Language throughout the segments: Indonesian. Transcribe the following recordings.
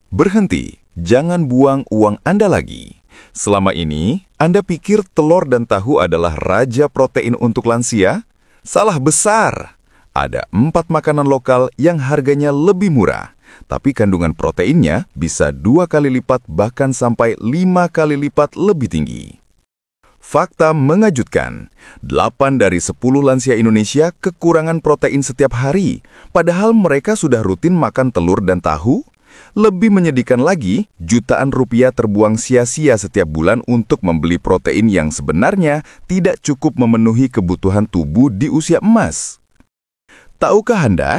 Berhenti, jangan buang uang Anda lagi. Selama ini, Anda pikir telur dan tahu adalah raja protein untuk lansia? Salah besar! Ada 4 makanan lokal yang harganya lebih murah, tapi kandungan proteinnya bisa 2 kali lipat bahkan sampai 5 kali lipat lebih tinggi. Fakta mengejutkan, 8 dari 10 lansia Indonesia kekurangan protein setiap hari, padahal mereka sudah rutin makan telur dan tahu. Lebih menyedihkan lagi, jutaan rupiah terbuang sia-sia setiap bulan untuk membeli protein yang sebenarnya tidak cukup memenuhi kebutuhan tubuh di usia emas. Tahukah Anda,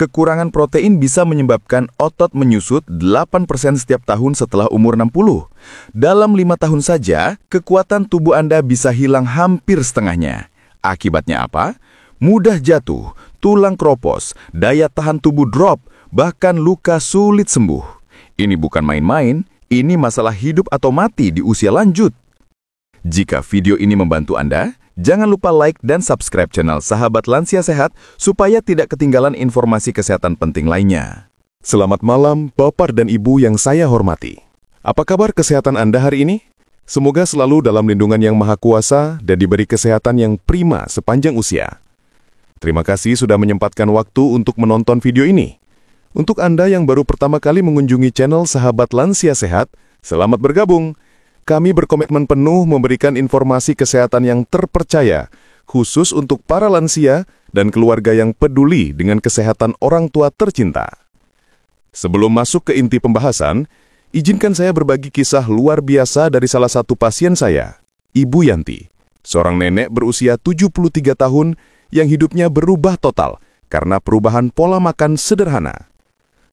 kekurangan protein bisa menyebabkan otot menyusut 8% setiap tahun setelah umur 60. Dalam 5 tahun saja, kekuatan tubuh Anda bisa hilang hampir setengahnya. Akibatnya apa? Mudah jatuh, tulang keropos, daya tahan tubuh drop, bahkan luka sulit sembuh. Ini bukan main-main, ini masalah hidup atau mati di usia lanjut. Jika video ini membantu Anda, jangan lupa like dan subscribe channel Sahabat Lansia Sehat supaya tidak ketinggalan informasi kesehatan penting lainnya. Selamat malam, Bapak dan Ibu yang saya hormati. Apa kabar kesehatan Anda hari ini? Semoga selalu dalam lindungan Yang Maha Kuasa dan diberi kesehatan yang prima sepanjang usia. Terima kasih sudah menyempatkan waktu untuk menonton video ini. Untuk Anda yang baru pertama kali mengunjungi channel Sahabat Lansia Sehat, selamat bergabung. Kami berkomitmen penuh memberikan informasi kesehatan yang terpercaya, khusus untuk para lansia dan keluarga yang peduli dengan kesehatan orang tua tercinta. Sebelum masuk ke inti pembahasan, izinkan saya berbagi kisah luar biasa dari salah satu pasien saya, Ibu Yanti, seorang nenek berusia 73 tahun yang hidupnya berubah total karena perubahan pola makan sederhana.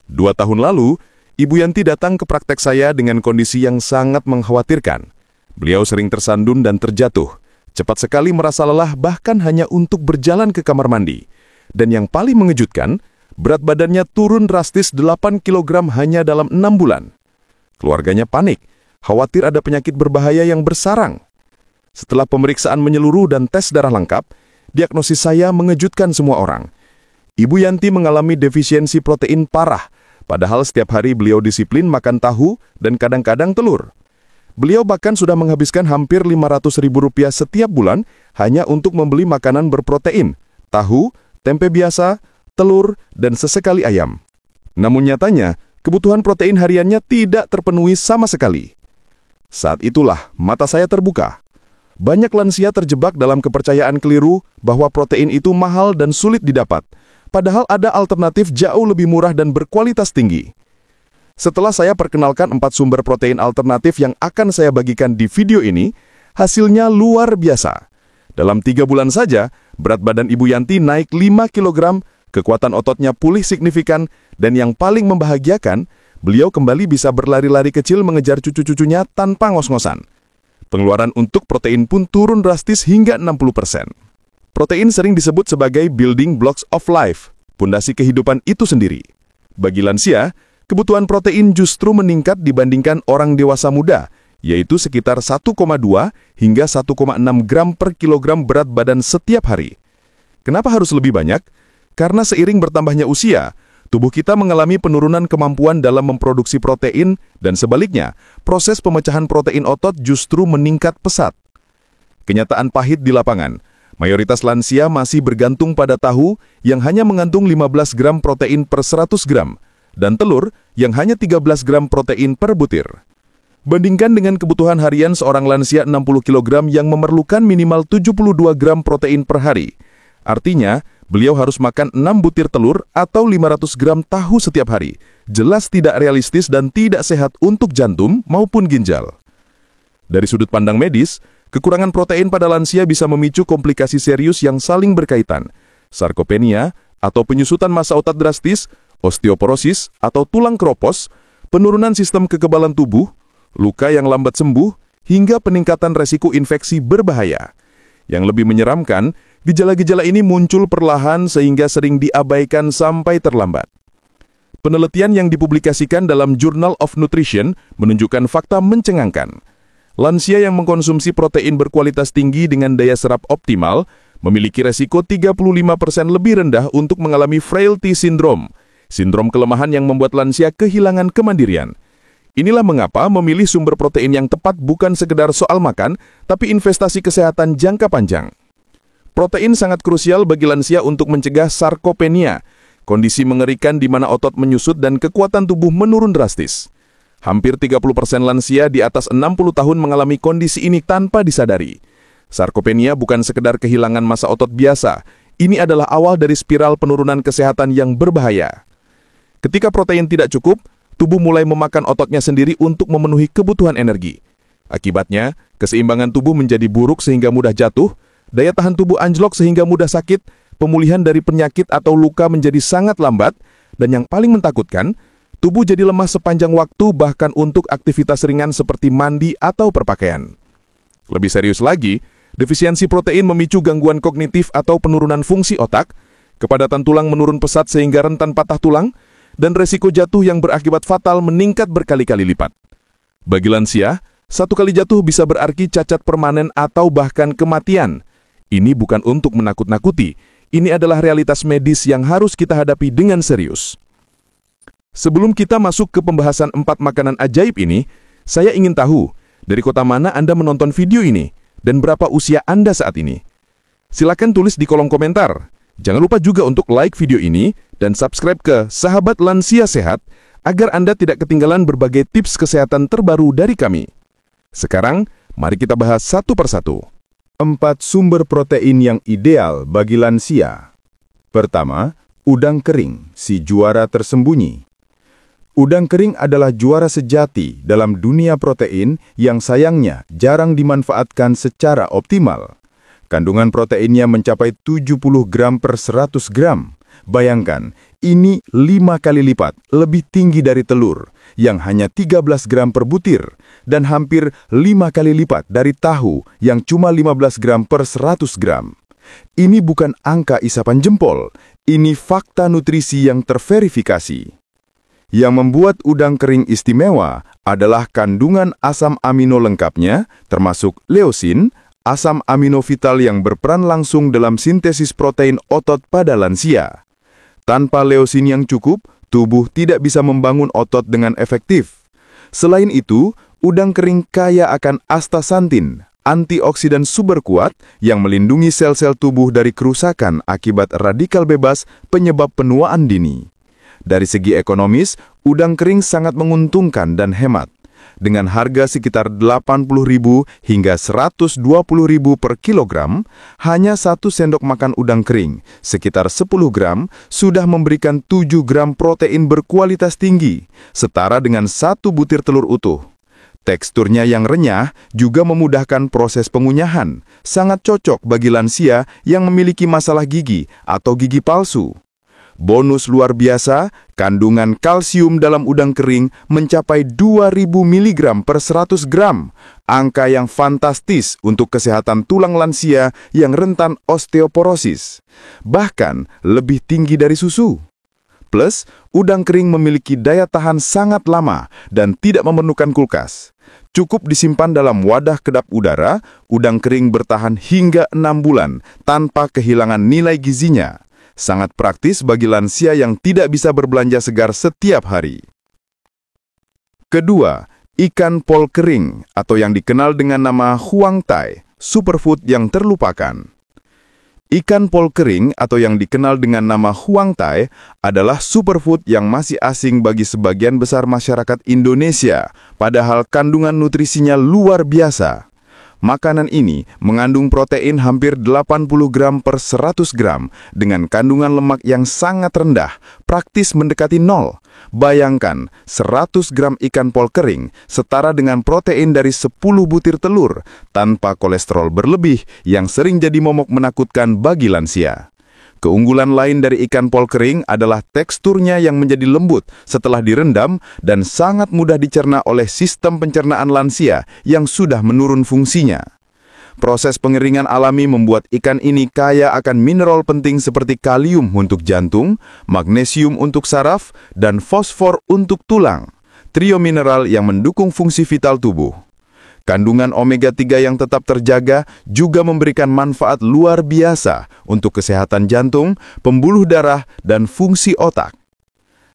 2 tahun lalu, Ibu Yanti datang ke praktek saya dengan kondisi yang sangat mengkhawatirkan. Beliau sering tersandung dan terjatuh, cepat sekali merasa lelah bahkan hanya untuk berjalan ke kamar mandi. Dan yang paling mengejutkan, berat badannya turun drastis 8 kg hanya dalam 6 bulan. Keluarganya panik, khawatir ada penyakit berbahaya yang bersarang. Setelah pemeriksaan menyeluruh dan tes darah lengkap, diagnosis saya mengejutkan semua orang. Ibu Yanti mengalami defisiensi protein parah, padahal setiap hari beliau disiplin makan tahu dan kadang-kadang telur. Beliau bahkan sudah menghabiskan hampir Rp500.000 setiap bulan hanya untuk membeli makanan berprotein, tahu, tempe biasa, telur, dan sesekali ayam. Namun nyatanya, kebutuhan protein hariannya tidak terpenuhi sama sekali. Saat itulah mata saya terbuka. Banyak lansia terjebak dalam kepercayaan keliru bahwa protein itu mahal dan sulit didapat. Padahal ada alternatif jauh lebih murah dan berkualitas tinggi. Setelah saya perkenalkan 4 sumber protein alternatif yang akan saya bagikan di video ini, hasilnya luar biasa. Dalam 3 bulan saja, berat badan Ibu Yanti naik 5 kg, kekuatan ototnya pulih signifikan, dan yang paling membahagiakan, beliau kembali bisa berlari-lari kecil mengejar cucu-cucunya tanpa ngos-ngosan. Pengeluaran untuk protein pun turun drastis hingga 60%. Protein sering disebut sebagai building blocks of life, pondasi kehidupan itu sendiri. Bagi lansia, kebutuhan protein justru meningkat dibandingkan orang dewasa muda, yaitu sekitar 1,2 hingga 1,6 gram per kilogram berat badan setiap hari. Kenapa harus lebih banyak? Karena seiring bertambahnya usia, tubuh kita mengalami penurunan kemampuan dalam memproduksi protein dan sebaliknya, proses pemecahan protein otot justru meningkat pesat. Kenyataan pahit di lapangan, mayoritas lansia masih bergantung pada tahu yang hanya mengandung 15 gram protein per 100 gram dan telur yang hanya 13 gram protein per butir. Bandingkan dengan kebutuhan harian seorang lansia 60 kg yang memerlukan minimal 72 gram protein per hari. Artinya, beliau harus makan 6 butir telur atau 500 gram tahu setiap hari. Jelas tidak realistis dan tidak sehat untuk jantung maupun ginjal. Dari sudut pandang medis, kekurangan protein pada lansia bisa memicu komplikasi serius yang saling berkaitan, sarkopenia atau penyusutan massa otot drastis, osteoporosis atau tulang keropos, penurunan sistem kekebalan tubuh, luka yang lambat sembuh, hingga peningkatan resiko infeksi berbahaya. Yang lebih menyeramkan, gejala-gejala ini muncul perlahan sehingga sering diabaikan sampai terlambat. Penelitian yang dipublikasikan dalam Journal of Nutrition menunjukkan fakta mencengangkan. Lansia yang mengkonsumsi protein berkualitas tinggi dengan daya serap optimal memiliki resiko 35% lebih rendah untuk mengalami frailty syndrome, sindrom kelemahan yang membuat lansia kehilangan kemandirian. Inilah mengapa memilih sumber protein yang tepat bukan sekedar soal makan, tapi investasi kesehatan jangka panjang. Protein sangat krusial bagi lansia untuk mencegah sarkopenia, kondisi mengerikan di mana otot menyusut dan kekuatan tubuh menurun drastis. Hampir 30% lansia di atas 60 tahun mengalami kondisi ini tanpa disadari. Sarkopenia bukan sekedar kehilangan massa otot biasa, ini adalah awal dari spiral penurunan kesehatan yang berbahaya. Ketika protein tidak cukup, tubuh mulai memakan ototnya sendiri untuk memenuhi kebutuhan energi. Akibatnya, keseimbangan tubuh menjadi buruk sehingga mudah jatuh, daya tahan tubuh anjlok sehingga mudah sakit, pemulihan dari penyakit atau luka menjadi sangat lambat, dan yang paling mentakutkan, tubuh jadi lemah sepanjang waktu bahkan untuk aktivitas ringan seperti mandi atau berpakaian. Lebih serius lagi, defisiensi protein memicu gangguan kognitif atau penurunan fungsi otak, kepadatan tulang menurun pesat sehingga rentan patah tulang, dan resiko jatuh yang berakibat fatal meningkat berkali-kali lipat. Bagi lansia, satu kali jatuh bisa berarti cacat permanen atau bahkan kematian. Ini bukan untuk menakut-nakuti, ini adalah realitas medis yang harus kita hadapi dengan serius. Sebelum kita masuk ke pembahasan 4 makanan ajaib ini, saya ingin tahu, dari kota mana Anda menonton video ini, dan berapa usia Anda saat ini. Silakan tulis di kolom komentar. Jangan lupa juga untuk like video ini dan subscribe ke Sahabat Lansia Sehat agar Anda tidak ketinggalan berbagai tips kesehatan terbaru dari kami. Sekarang, mari kita bahas satu persatu. 4 sumber protein yang ideal bagi lansia. Pertama, udang kering, si juara tersembunyi. Udang kering adalah juara sejati dalam dunia protein yang sayangnya jarang dimanfaatkan secara optimal. Kandungan proteinnya mencapai 70 gram per 100 gram. Bayangkan, ini 5 kali lipat lebih tinggi dari telur, yang hanya 13 gram per butir, dan hampir 5 kali lipat dari tahu, yang cuma 15 gram per 100 gram. Ini bukan angka isapan jempol, ini fakta nutrisi yang terverifikasi. Yang membuat udang kering istimewa adalah kandungan asam amino lengkapnya, termasuk leusin, asam amino vital yang berperan langsung dalam sintesis protein otot pada lansia. Tanpa leusin yang cukup, tubuh tidak bisa membangun otot dengan efektif. Selain itu, udang kering kaya akan astaxanthin, antioksidan super kuat yang melindungi sel-sel tubuh dari kerusakan akibat radikal bebas penyebab penuaan dini. Dari segi ekonomis, udang kering sangat menguntungkan dan hemat. Dengan harga sekitar 80.000 hingga 120.000 per kilogram, hanya 1 sendok makan udang kering, sekitar 10 gram, sudah memberikan 7 gram protein berkualitas tinggi, setara dengan 1 butir telur utuh. Teksturnya yang renyah juga memudahkan proses pengunyahan, sangat cocok bagi lansia yang memiliki masalah gigi atau gigi palsu. Bonus luar biasa, kandungan kalsium dalam udang kering mencapai 2.000 mg per 100 gram, angka yang fantastis untuk kesehatan tulang lansia yang rentan osteoporosis, bahkan lebih tinggi dari susu. Plus, udang kering memiliki daya tahan sangat lama dan tidak memerlukan kulkas. Cukup disimpan dalam wadah kedap udara, udang kering bertahan hingga 6 bulan tanpa kehilangan nilai gizinya. Sangat praktis bagi lansia yang tidak bisa berbelanja segar setiap hari. Kedua, ikan pol kering atau yang dikenal dengan nama huang tai, superfood yang terlupakan. Ikan pol kering atau yang dikenal dengan nama huang tai adalah superfood yang masih asing bagi sebagian besar masyarakat Indonesia, padahal kandungan nutrisinya luar biasa. Makanan ini mengandung protein hampir 80 gram per 100 gram dengan kandungan lemak yang sangat rendah, praktis mendekati nol. Bayangkan, 100 gram ikan pol kering setara dengan protein dari 10 butir telur tanpa kolesterol berlebih yang sering jadi momok menakutkan bagi lansia. Keunggulan lain dari ikan pol kering adalah teksturnya yang menjadi lembut setelah direndam dan sangat mudah dicerna oleh sistem pencernaan lansia yang sudah menurun fungsinya. Proses pengeringan alami membuat ikan ini kaya akan mineral penting seperti kalium untuk jantung, magnesium untuk saraf, dan fosfor untuk tulang, trio mineral yang mendukung fungsi vital tubuh. Kandungan omega-3 yang tetap terjaga juga memberikan manfaat luar biasa untuk kesehatan jantung, pembuluh darah, dan fungsi otak.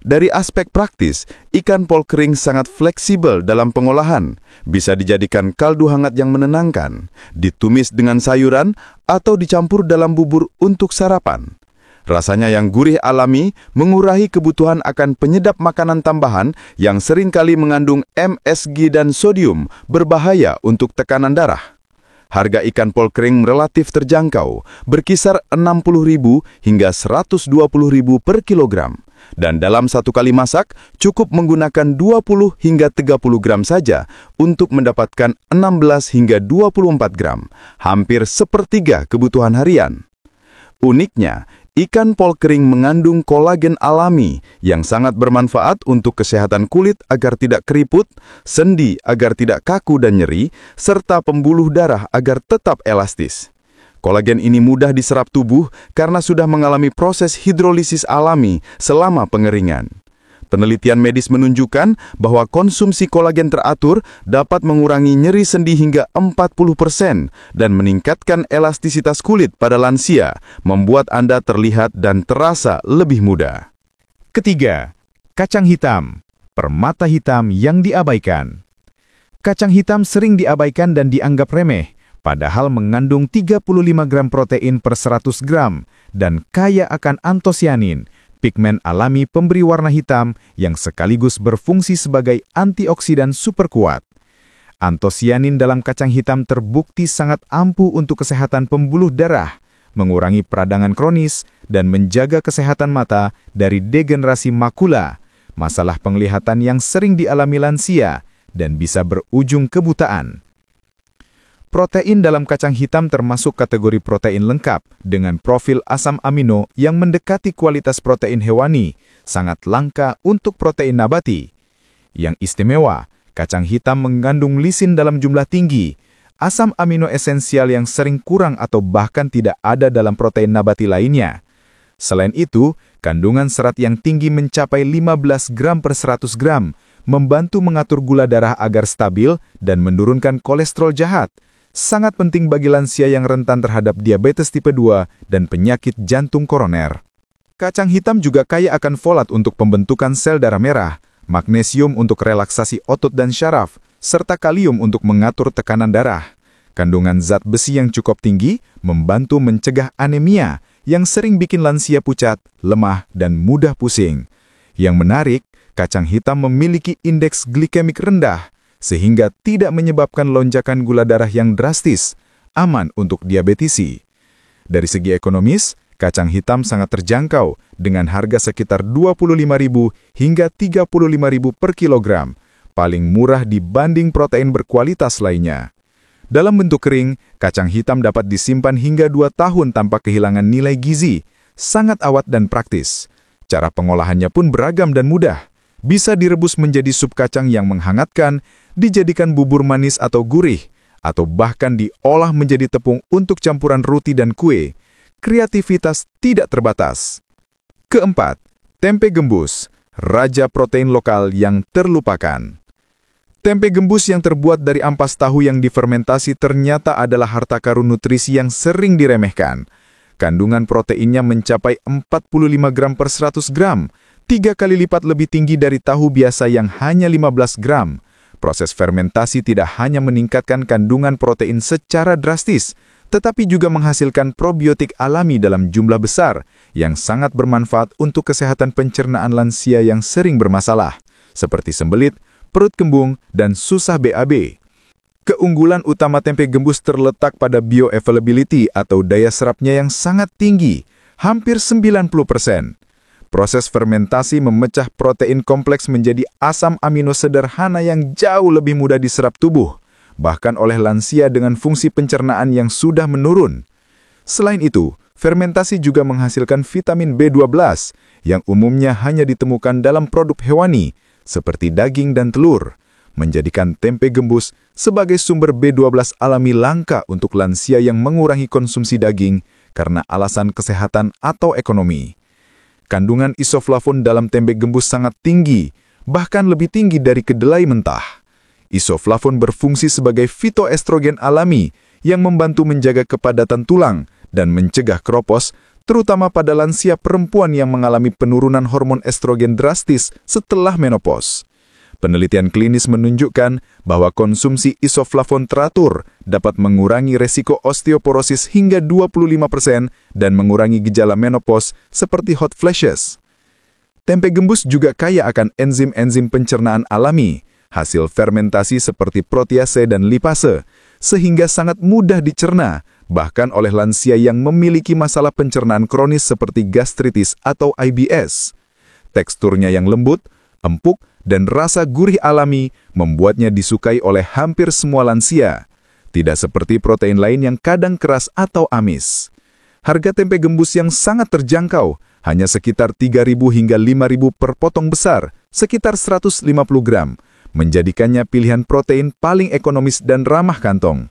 Dari aspek praktis, ikan pol kering sangat fleksibel dalam pengolahan. Bisa dijadikan kaldu hangat yang menenangkan, ditumis dengan sayuran, atau dicampur dalam bubur untuk sarapan. Rasanya yang gurih alami mengurangi kebutuhan akan penyedap makanan tambahan yang seringkali mengandung MSG dan sodium, berbahaya untuk tekanan darah. Harga ikan pol kering relatif terjangkau, berkisar Rp60.000 hingga Rp120.000 per kilogram. Dan dalam satu kali masak, cukup menggunakan 20 hingga 30 gram saja untuk mendapatkan 16 hingga 24 gram, hampir sepertiga kebutuhan harian. Uniknya, ikan pol kering mengandung kolagen alami yang sangat bermanfaat untuk kesehatan kulit agar tidak keriput, sendi agar tidak kaku dan nyeri, serta pembuluh darah agar tetap elastis. Kolagen ini mudah diserap tubuh karena sudah mengalami proses hidrolisis alami selama pengeringan. Penelitian medis menunjukkan bahwa konsumsi kolagen teratur dapat mengurangi nyeri sendi hingga 40% dan meningkatkan elastisitas kulit pada lansia, membuat Anda terlihat dan terasa lebih muda. Ketiga, kacang hitam, permata hitam yang diabaikan. Kacang hitam sering diabaikan dan dianggap remeh, padahal mengandung 35 gram protein per 100 gram dan kaya akan antosianin, pigmen alami pemberi warna hitam yang sekaligus berfungsi sebagai antioksidan super kuat. Antosianin dalam kacang hitam terbukti sangat ampuh untuk kesehatan pembuluh darah, mengurangi peradangan kronis, dan menjaga kesehatan mata dari degenerasi makula, masalah penglihatan yang sering dialami lansia, dan bisa berujung kebutaan. Protein dalam kacang hitam termasuk kategori protein lengkap dengan profil asam amino yang mendekati kualitas protein hewani, sangat langka untuk protein nabati. Yang istimewa, kacang hitam mengandung lisin dalam jumlah tinggi, asam amino esensial yang sering kurang atau bahkan tidak ada dalam protein nabati lainnya. Selain itu, kandungan serat yang tinggi mencapai 15 gram per 100 gram, membantu mengatur gula darah agar stabil dan menurunkan kolesterol jahat. Sangat penting bagi lansia yang rentan terhadap diabetes tipe 2 dan penyakit jantung koroner. Kacang hitam juga kaya akan folat untuk pembentukan sel darah merah, magnesium untuk relaksasi otot dan syaraf, serta kalium untuk mengatur tekanan darah. Kandungan zat besi yang cukup tinggi membantu mencegah anemia yang sering bikin lansia pucat, lemah, dan mudah pusing. Yang menarik, kacang hitam memiliki indeks glikemik rendah, sehingga tidak menyebabkan lonjakan gula darah yang drastis, aman untuk diabetisi. Dari segi ekonomis, kacang hitam sangat terjangkau dengan harga sekitar Rp25.000 hingga Rp35.000 per kilogram, paling murah dibanding protein berkualitas lainnya. Dalam bentuk kering, kacang hitam dapat disimpan hingga 2 tahun tanpa kehilangan nilai gizi, sangat awet dan praktis. Cara pengolahannya pun beragam dan mudah. Bisa direbus menjadi sup kacang yang menghangatkan, dijadikan bubur manis atau gurih, atau bahkan diolah menjadi tepung untuk campuran roti dan kue. Kreativitas tidak terbatas. Keempat, tempe gembus, raja protein lokal yang terlupakan. Tempe gembus yang terbuat dari ampas tahu yang difermentasi ternyata adalah harta karun nutrisi yang sering diremehkan. Kandungan proteinnya mencapai 45 gram per 100 gram, 3 kali lipat lebih tinggi dari tahu biasa yang hanya 15 gram. Proses fermentasi tidak hanya meningkatkan kandungan protein secara drastis, tetapi juga menghasilkan probiotik alami dalam jumlah besar yang sangat bermanfaat untuk kesehatan pencernaan lansia yang sering bermasalah, seperti sembelit, perut kembung, dan susah BAB. Keunggulan utama tempe gembus terletak pada bioavailability atau daya serapnya yang sangat tinggi, hampir 90%. Proses fermentasi memecah protein kompleks menjadi asam amino sederhana yang jauh lebih mudah diserap tubuh, bahkan oleh lansia dengan fungsi pencernaan yang sudah menurun. Selain itu, fermentasi juga menghasilkan vitamin B12 yang umumnya hanya ditemukan dalam produk hewani, seperti daging dan telur, menjadikan tempe gembus sebagai sumber B12 alami langka untuk lansia yang mengurangi konsumsi daging karena alasan kesehatan atau ekonomi. Kandungan isoflavon dalam tempe gembus sangat tinggi, bahkan lebih tinggi dari kedelai mentah. Isoflavon berfungsi sebagai fitoestrogen alami yang membantu menjaga kepadatan tulang dan mencegah kropos, terutama pada lansia perempuan yang mengalami penurunan hormon estrogen drastis setelah menopause. Penelitian klinis menunjukkan bahwa konsumsi isoflavon teratur dapat mengurangi resiko osteoporosis hingga 25% dan mengurangi gejala menopause seperti hot flashes. Tempe gembus juga kaya akan enzim-enzim pencernaan alami, hasil fermentasi seperti protease dan lipase, sehingga sangat mudah dicerna, bahkan oleh lansia yang memiliki masalah pencernaan kronis seperti gastritis atau IBS. Teksturnya yang lembut, empuk, dan rasa gurih alami membuatnya disukai oleh hampir semua lansia. Tidak seperti protein lain yang kadang keras atau amis. Harga tempe gembus yang sangat terjangkau, hanya sekitar 3.000 hingga 5.000 per potong besar, sekitar 150 gram, menjadikannya pilihan protein paling ekonomis dan ramah kantong.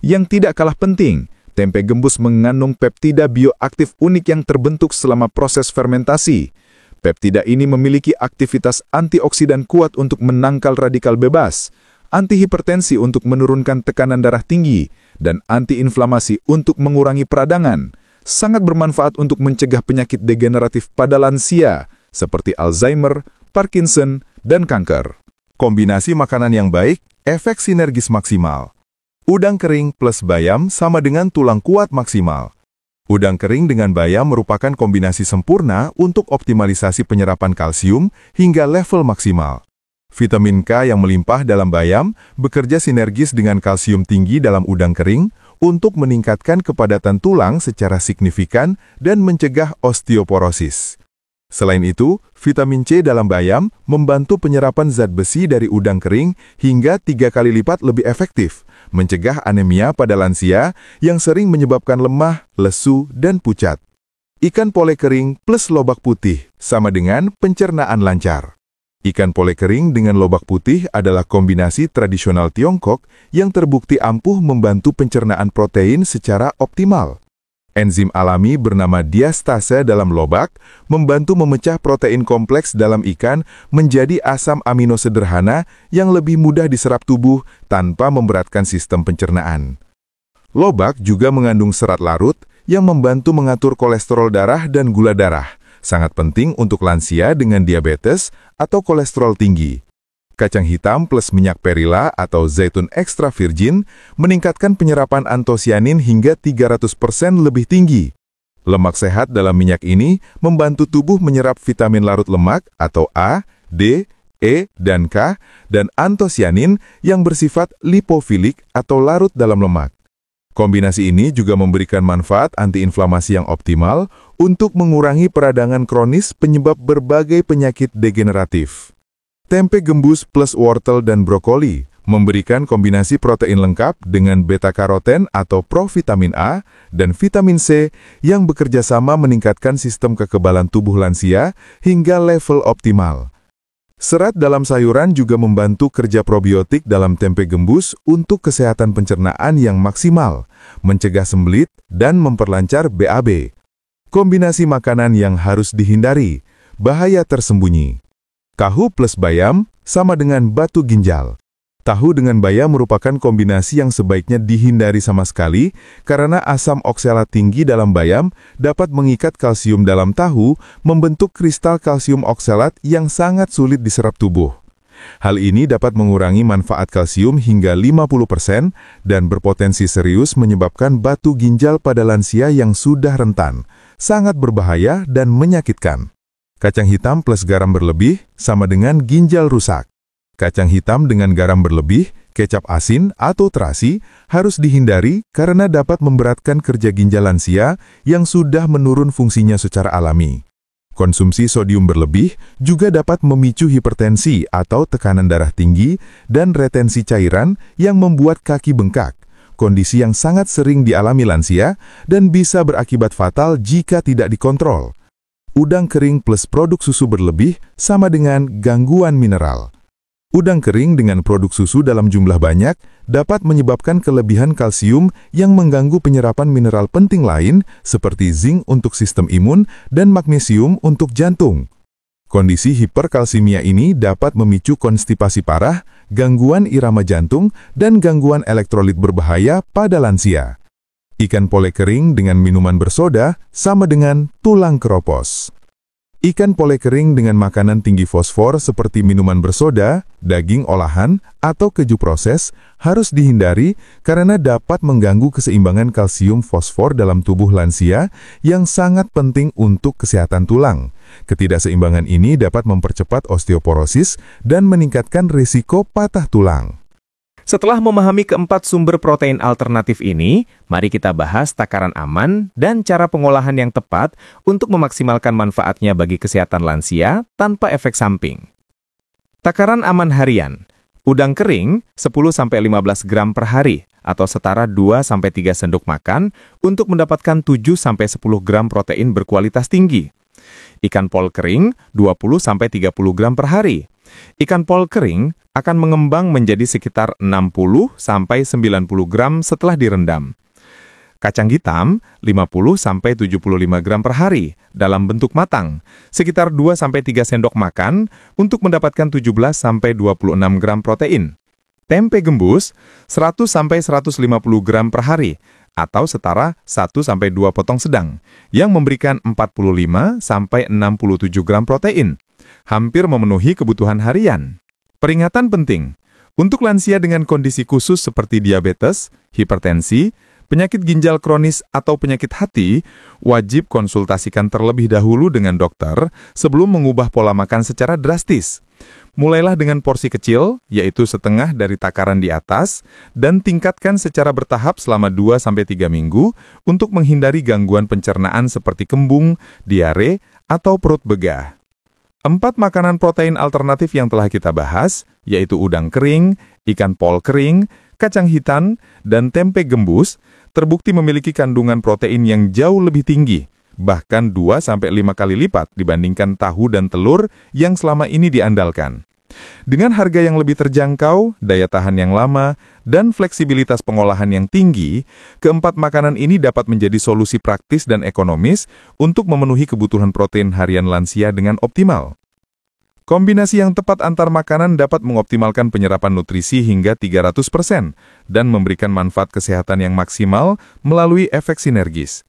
Yang tidak kalah penting, tempe gembus mengandung peptida bioaktif unik yang terbentuk selama proses fermentasi. Peptida ini memiliki aktivitas antioksidan kuat untuk menangkal radikal bebas, antihipertensi untuk menurunkan tekanan darah tinggi, dan antiinflamasi untuk mengurangi peradangan. Sangat bermanfaat untuk mencegah penyakit degeneratif pada lansia, seperti Alzheimer, Parkinson, dan kanker. Kombinasi makanan yang baik, efek sinergis maksimal. Udang kering plus bayam sama dengan tulang kuat maksimal. Udang kering dengan bayam merupakan kombinasi sempurna untuk optimalisasi penyerapan kalsium hingga level maksimal. Vitamin K yang melimpah dalam bayam bekerja sinergis dengan kalsium tinggi dalam udang kering untuk meningkatkan kepadatan tulang secara signifikan dan mencegah osteoporosis. Selain itu, vitamin C dalam bayam membantu penyerapan zat besi dari udang kering hingga 3 kali lipat lebih efektif, mencegah anemia pada lansia yang sering menyebabkan lemah, lesu, dan pucat. Ikan pole kering plus lobak putih sama dengan pencernaan lancar. Ikan pole kering dengan lobak putih adalah kombinasi tradisional Tiongkok yang terbukti ampuh membantu pencernaan protein secara optimal. Enzim alami bernama diastase dalam lobak membantu memecah protein kompleks dalam ikan menjadi asam amino sederhana yang lebih mudah diserap tubuh tanpa memberatkan sistem pencernaan. Lobak juga mengandung serat larut yang membantu mengatur kolesterol darah dan gula darah, sangat penting untuk lansia dengan diabetes atau kolesterol tinggi. Kacang hitam plus minyak perila atau zaitun ekstra virgin meningkatkan penyerapan antosianin hingga 300% lebih tinggi. Lemak sehat dalam minyak ini membantu tubuh menyerap vitamin larut lemak atau A, D, E, dan K, dan antosianin yang bersifat lipofilik atau larut dalam lemak. Kombinasi ini juga memberikan manfaat antiinflamasi yang optimal untuk mengurangi peradangan kronis penyebab berbagai penyakit degeneratif. Tempe gembus plus wortel dan brokoli memberikan kombinasi protein lengkap dengan beta-karoten atau provitamin A dan vitamin C yang bekerja sama meningkatkan sistem kekebalan tubuh lansia hingga level optimal. Serat dalam sayuran juga membantu kerja probiotik dalam tempe gembus untuk kesehatan pencernaan yang maksimal, mencegah sembelit, dan memperlancar BAB. Kombinasi makanan yang harus dihindari, bahaya tersembunyi. Tahu plus bayam sama dengan batu ginjal. Tahu dengan bayam merupakan kombinasi yang sebaiknya dihindari sama sekali karena asam oksalat tinggi dalam bayam dapat mengikat kalsium dalam tahu membentuk kristal kalsium oksalat yang sangat sulit diserap tubuh. Hal ini dapat mengurangi manfaat kalsium hingga 50% dan berpotensi serius menyebabkan batu ginjal pada lansia yang sudah rentan, sangat berbahaya dan menyakitkan. Kacang hitam plus garam berlebih sama dengan ginjal rusak. Kacang hitam dengan garam berlebih, kecap asin atau terasi harus dihindari karena dapat memberatkan kerja ginjal lansia yang sudah menurun fungsinya secara alami. Konsumsi sodium berlebih juga dapat memicu hipertensi atau tekanan darah tinggi dan retensi cairan yang membuat kaki bengkak, kondisi yang sangat sering dialami lansia dan bisa berakibat fatal jika tidak dikontrol. Udang kering plus produk susu berlebih sama dengan gangguan mineral. Udang kering dengan produk susu dalam jumlah banyak dapat menyebabkan kelebihan kalsium yang mengganggu penyerapan mineral penting lain seperti zinc untuk sistem imun dan magnesium untuk jantung. Kondisi hiperkalsimia ini dapat memicu konstipasi parah, gangguan irama jantung, dan gangguan elektrolit berbahaya pada lansia. Ikan pole kering dengan minuman bersoda sama dengan tulang keropos. Ikan pole kering dengan makanan tinggi fosfor seperti minuman bersoda, daging olahan, atau keju proses harus dihindari karena dapat mengganggu keseimbangan kalsium fosfor dalam tubuh lansia yang sangat penting untuk kesehatan tulang. Ketidakseimbangan ini dapat mempercepat osteoporosis dan meningkatkan risiko patah tulang. Setelah memahami keempat sumber protein alternatif ini, mari kita bahas takaran aman dan cara pengolahan yang tepat untuk memaksimalkan manfaatnya bagi kesehatan lansia tanpa efek samping. Takaran aman harian. Udang kering 10-15 gram per hari atau setara 2-3 sendok makan untuk mendapatkan 7-10 gram protein berkualitas tinggi. Ikan pol kering 20-30 gram per hari. Ikan pol kering akan mengembang menjadi sekitar 60-90 gram setelah direndam. Kacang hitam 50-75 gram per hari dalam bentuk matang, sekitar 2-3 sendok makan untuk mendapatkan 17-26 gram protein. Tempe gembus 100-150 gram per hari atau setara 1-2 potong sedang yang memberikan 45-67 gram protein. Hampir memenuhi kebutuhan harian. Peringatan penting, untuk lansia dengan kondisi khusus seperti diabetes, hipertensi, penyakit ginjal kronis atau penyakit hati, wajib konsultasikan terlebih dahulu dengan dokter sebelum mengubah pola makan secara drastis. Mulailah dengan porsi kecil, yaitu setengah dari takaran di atas, dan tingkatkan secara bertahap selama 2-3 minggu untuk menghindari gangguan pencernaan seperti kembung, diare, atau perut begah. 4 makanan protein alternatif yang telah kita bahas, yaitu udang kering, ikan pol kering, kacang hitam, dan tempe gembus, terbukti memiliki kandungan protein yang jauh lebih tinggi, bahkan 2-5 kali lipat dibandingkan tahu dan telur yang selama ini diandalkan. Dengan harga yang lebih terjangkau, daya tahan yang lama, dan fleksibilitas pengolahan yang tinggi, keempat makanan ini dapat menjadi solusi praktis dan ekonomis untuk memenuhi kebutuhan protein harian lansia dengan optimal. Kombinasi yang tepat antar makanan dapat mengoptimalkan penyerapan nutrisi hingga 300% dan memberikan manfaat kesehatan yang maksimal melalui efek sinergis.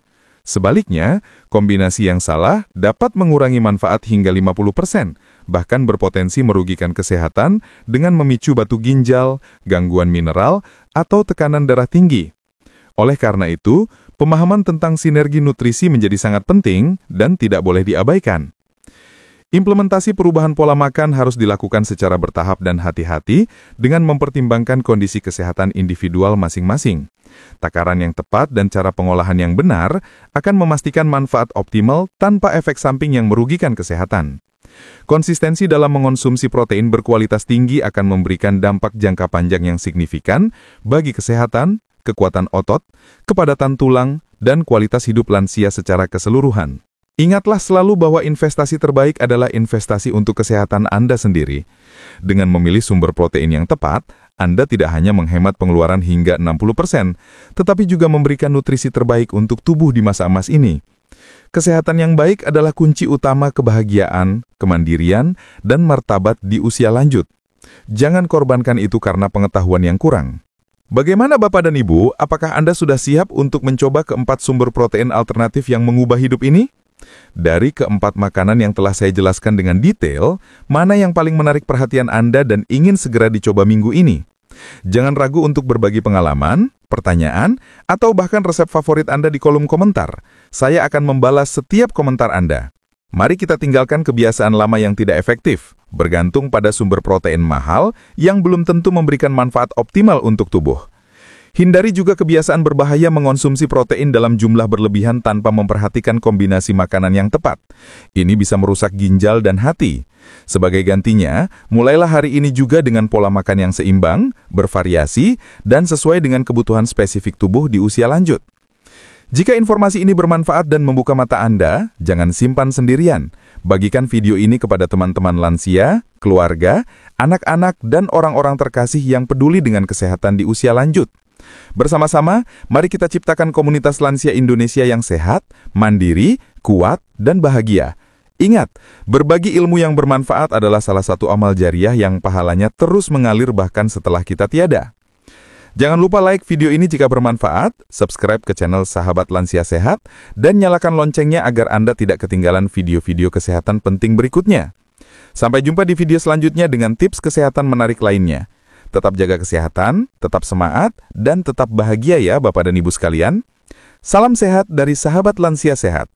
Sebaliknya, kombinasi yang salah dapat mengurangi manfaat hingga 50%, bahkan berpotensi merugikan kesehatan dengan memicu batu ginjal, gangguan mineral, atau tekanan darah tinggi. Oleh karena itu, pemahaman tentang sinergi nutrisi menjadi sangat penting dan tidak boleh diabaikan. Implementasi perubahan pola makan harus dilakukan secara bertahap dan hati-hati dengan mempertimbangkan kondisi kesehatan individual masing-masing. Takaran yang tepat dan cara pengolahan yang benar akan memastikan manfaat optimal tanpa efek samping yang merugikan kesehatan. Konsistensi dalam mengonsumsi protein berkualitas tinggi akan memberikan dampak jangka panjang yang signifikan bagi kesehatan, kekuatan otot, kepadatan tulang, dan kualitas hidup lansia secara keseluruhan. Ingatlah selalu bahwa investasi terbaik adalah investasi untuk kesehatan Anda sendiri. Dengan memilih sumber protein yang tepat, Anda tidak hanya menghemat pengeluaran hingga 60%, tetapi juga memberikan nutrisi terbaik untuk tubuh di masa emas ini. Kesehatan yang baik adalah kunci utama kebahagiaan, kemandirian, dan martabat di usia lanjut. Jangan korbankan itu karena pengetahuan yang kurang. Bagaimana Bapak dan Ibu, apakah Anda sudah siap untuk mencoba keempat sumber protein alternatif yang mengubah hidup ini? Dari keempat makanan yang telah saya jelaskan dengan detail, mana yang paling menarik perhatian Anda dan ingin segera dicoba minggu ini? Jangan ragu untuk berbagi pengalaman, pertanyaan, atau bahkan resep favorit Anda di kolom komentar. Saya akan membalas setiap komentar Anda. Mari kita tinggalkan kebiasaan lama yang tidak efektif, bergantung pada sumber protein mahal yang belum tentu memberikan manfaat optimal untuk tubuh. Hindari juga kebiasaan berbahaya mengonsumsi protein dalam jumlah berlebihan tanpa memperhatikan kombinasi makanan yang tepat. Ini bisa merusak ginjal dan hati. Sebagai gantinya, mulailah hari ini juga dengan pola makan yang seimbang, bervariasi, dan sesuai dengan kebutuhan spesifik tubuh di usia lanjut. Jika informasi ini bermanfaat dan membuka mata Anda, jangan simpan sendirian. Bagikan video ini kepada teman-teman lansia, keluarga, anak-anak, dan orang-orang terkasih yang peduli dengan kesehatan di usia lanjut. Bersama-sama, mari kita ciptakan komunitas lansia Indonesia yang sehat, mandiri, kuat, dan bahagia. Ingat, berbagi ilmu yang bermanfaat adalah salah satu amal jariah yang pahalanya terus mengalir bahkan setelah kita tiada. Jangan lupa like video ini jika bermanfaat, subscribe ke channel Sahabat Lansia Sehat, dan nyalakan loncengnya agar Anda tidak ketinggalan video-video kesehatan penting berikutnya. Sampai jumpa di video selanjutnya dengan tips kesehatan menarik lainnya. Tetap jaga kesehatan, tetap semangat, dan tetap bahagia ya Bapak dan Ibu sekalian. Salam sehat dari Sahabat Lansia Sehat.